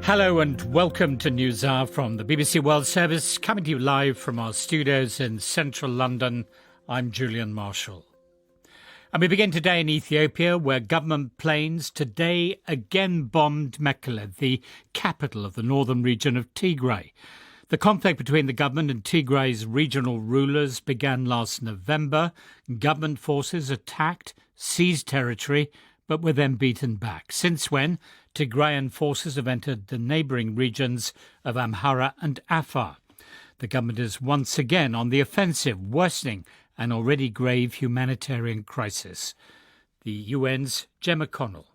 Hello and welcome to Newshour from the BBC World Service, coming to you live from our studios in central London. I'm Julian Marshall. And we begin today in Ethiopia, where government planes today again bombed Mekelle, the capital of the northern region of Tigray. The conflict between the government and Tigray's regional rulers began last November. Government forces attacked, seized territory, but were then beaten back. Since when, Tigrayan forces have entered the neighbouring regions of Amhara and Afar. The government is once again on the offensive, worsening an already grave humanitarian crisis. The UN's Gemma Connell.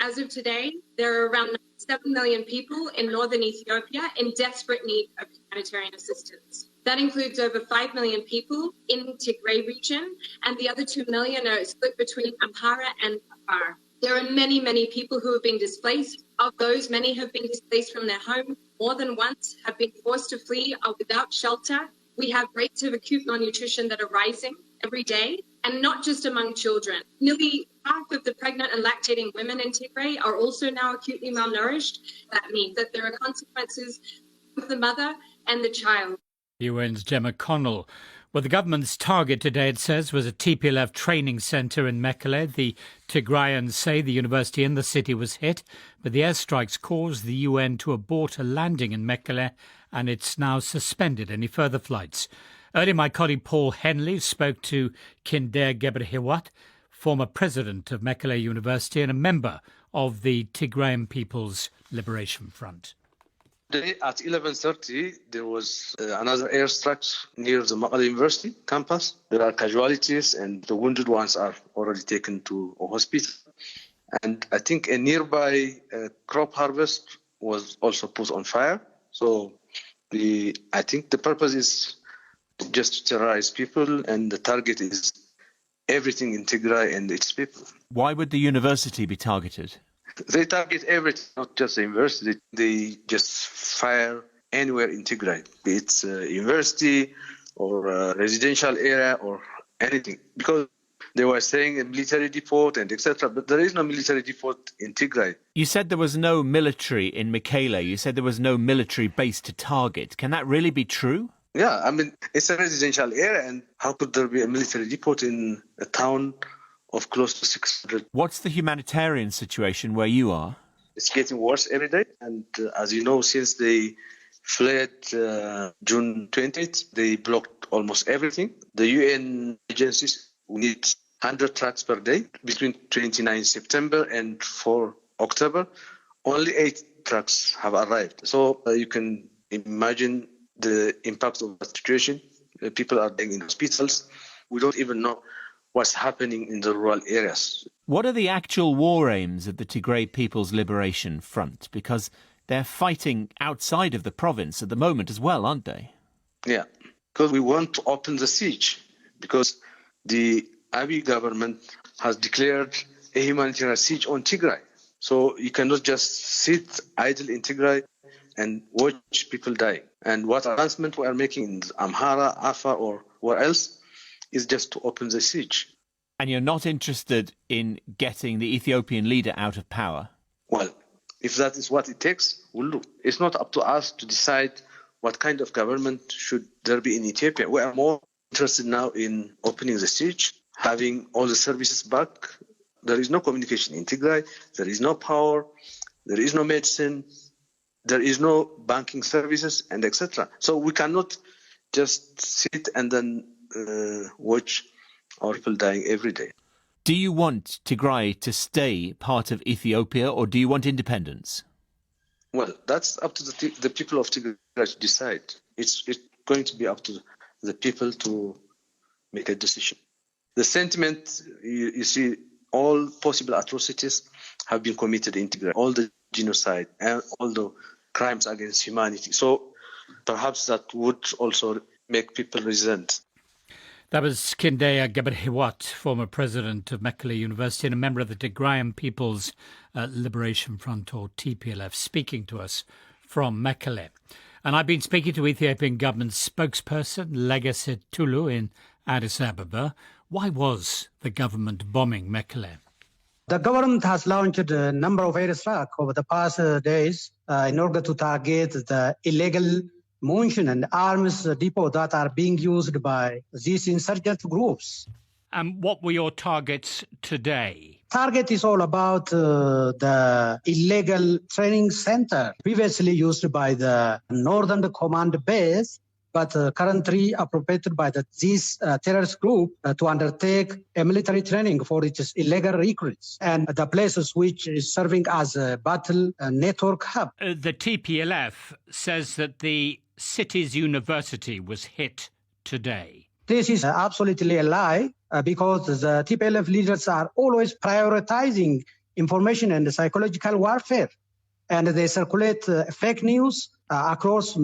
As of today, there are around 7 million people in northern Ethiopia in desperate need of humanitarian assistance. That includes over 5 million people in the Tigray region, and the other 2 million are split between Amhara and Afar. There are many, many people who have been displaced. Of those, many have been displaced from their home more than once, have been forced to flee, are without shelter. We have rates of acute malnutrition that are rising every day, and not just among children. Nearly half of the pregnant and lactating women in Tigray are also now acutely malnourished. That means that there are consequences for the mother and the child. UN's Gemma Connell. Well, the government's target today, it says, was a TPLF training centre in Mekelle. The Tigrayans say the university in the city was hit, but the airstrikes caused the UN to abort a landing in Mekelle, and it's now suspended any further flights. Earlier, my colleague Paul Henley spoke to Kindeya Gebrehiwot, former president of Mekelle University and a member of the Tigrayan People's Liberation Front. Today at 11:30, there was another airstrike near the Mekelle University campus. There are casualties and the wounded ones are already taken to a hospital. And I think a nearby crop harvest was also put on fire. So I think the purpose is just to terrorize people, and the target is everything in Tigray and its people. Why would the university be targeted? They target everything, not just the university. They just fire anywhere in Tigray, be it university or a residential area or anything. Because they were saying a military depot and etc. But there is no military depot in Tigray. You said there was no military in Mekelle. You said there was no military base to target. Can that really be true? Yeah, I mean, it's a residential area, and how could there be a military depot in a town of close to 600? What's the humanitarian situation where you are? It's getting worse every day. And as you know, since they fled June 20th, they blocked almost everything. The UN agencies need 100 trucks per day between 29 September and 4 October. Only 8 trucks have arrived. So you can imagine the impact of the situation. People are dying in hospitals. We don't even know what's happening in the rural areas. What are the actual war aims of the Tigray People's Liberation Front? Because they're fighting outside of the province at the moment as well, aren't they? Yeah, because we want to open the siege, because the Abiy government has declared a humanitarian siege on Tigray. So you cannot just sit idle in Tigray and watch people die. And what announcement we are making in Amhara, Afar, or where else is just to open the siege. And you're not interested in getting the Ethiopian leader out of power? Well, if that is what it takes, we'll do. It's not up to us to decide what kind of government should there be in Ethiopia. We are more interested now in opening the siege, having all the services back. There is no communication in Tigray. There is no power. There is no medicine. There is no banking services, and etc. So we cannot just sit and then watch our people dying every day. Do you want Tigray to stay part of Ethiopia, or do you want independence? Well, that's up to the people of Tigray to decide. It's going to be up to the people to make a decision. The sentiment, you see, all possible atrocities have been committed in Tigray, all the genocide and all the crimes against humanity. So perhaps that would also make people resent. That was Kindeya Gebrehiwot, former president of Mekelle University and a member of the Tigrayan People's Liberation Front, or TPLF, speaking to us from Mekelle. And I've been speaking to Ethiopian government spokesperson Legesse Tulu in Addis Ababa. Why was the government bombing Mekelle? The government has launched a number of airstrikes over the past days in order to target the illegal munition and arms depot that are being used by these insurgent groups. And what were your targets today? Target is all about the illegal training center previously used by the Northern Command Base, but currently appropriated by this terrorist group to undertake a military training for its illegal recruits, and the places which is serving as a battle network hub. The TPLF says that the city's university was hit today. This is absolutely a lie because the TPLF leaders are always prioritizing information and psychological warfare, and they circulate fake news across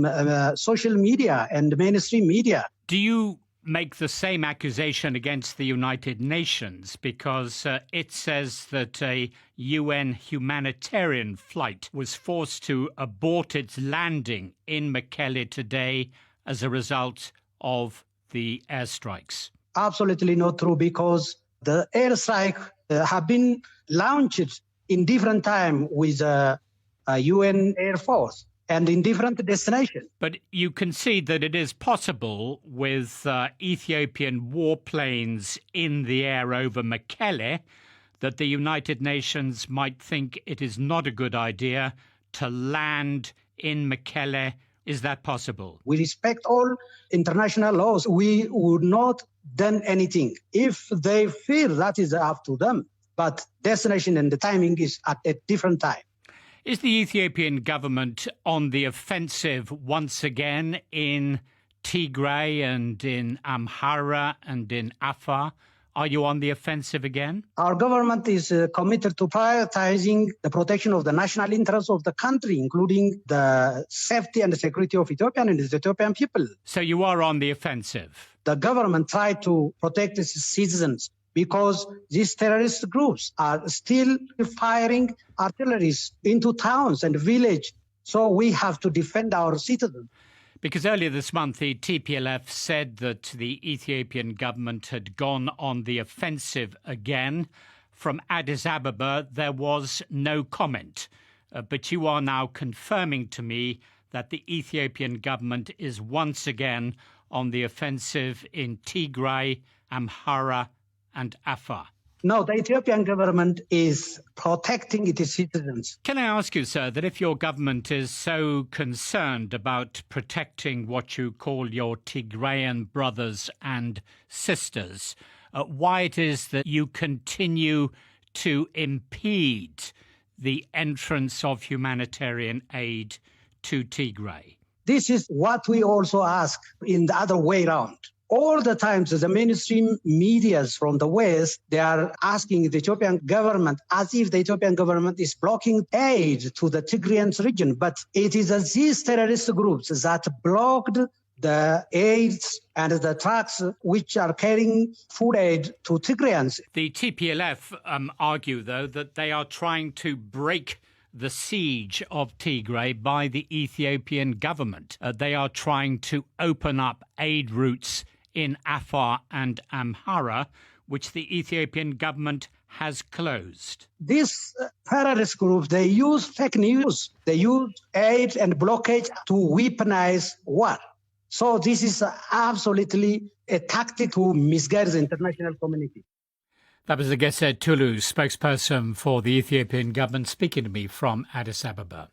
social media and mainstream media. Do you make the same accusation against the United Nations? Because it says that a UN humanitarian flight was forced to abort its landing in Mekelle today as a result of the airstrikes. Absolutely not true, because the airstrike have been launched in different time with UN Air Force and in different destinations. But you concede that it is possible with Ethiopian warplanes in the air over Mekelle that the United Nations might think it is not a good idea to land in Mekelle. Is that possible? We respect all international laws. We would not done anything. If they feel that is up to them, but destination and the timing is at a different time. Is the Ethiopian government on the offensive once again in Tigray and in Amhara and in Afar? Are you on the offensive again? Our government is committed to prioritizing the protection of the national interests of the country, including the safety and the security of Ethiopian and the Ethiopian people. So you are on the offensive? The government tried to protect its citizens because these terrorist groups are still firing artillery into towns and villages. So we have to defend our citizens. Because earlier this month, the TPLF said that the Ethiopian government had gone on the offensive again. From Addis Ababa, there was no comment. But you are now confirming to me that the Ethiopian government is once again on the offensive in Tigray, Amhara, and Afar. No, the Ethiopian government is protecting its citizens. Can I ask you, sir, that if your government is so concerned about protecting what you call your Tigrayan brothers and sisters, why it is that you continue to impede the entrance of humanitarian aid to Tigray? This is what we also ask in the other way around. All the times, the mainstream medias from the West, they are asking the Ethiopian government as if the Ethiopian government is blocking aid to the Tigrayan region. But it is these terrorist groups that blocked the aids and the trucks which are carrying food aid to Tigrayans. The TPLF argue, though, that they are trying to break the siege of Tigray by the Ethiopian government. They are trying to open up aid routes in Afar and Amhara, which the Ethiopian government has closed. These terrorist groups, they use fake news. They use aid and blockade to weaponize war. So this is absolutely a tactic to misguide the international community. That was Legesse Tulu, spokesperson for the Ethiopian government, speaking to me from Addis Ababa.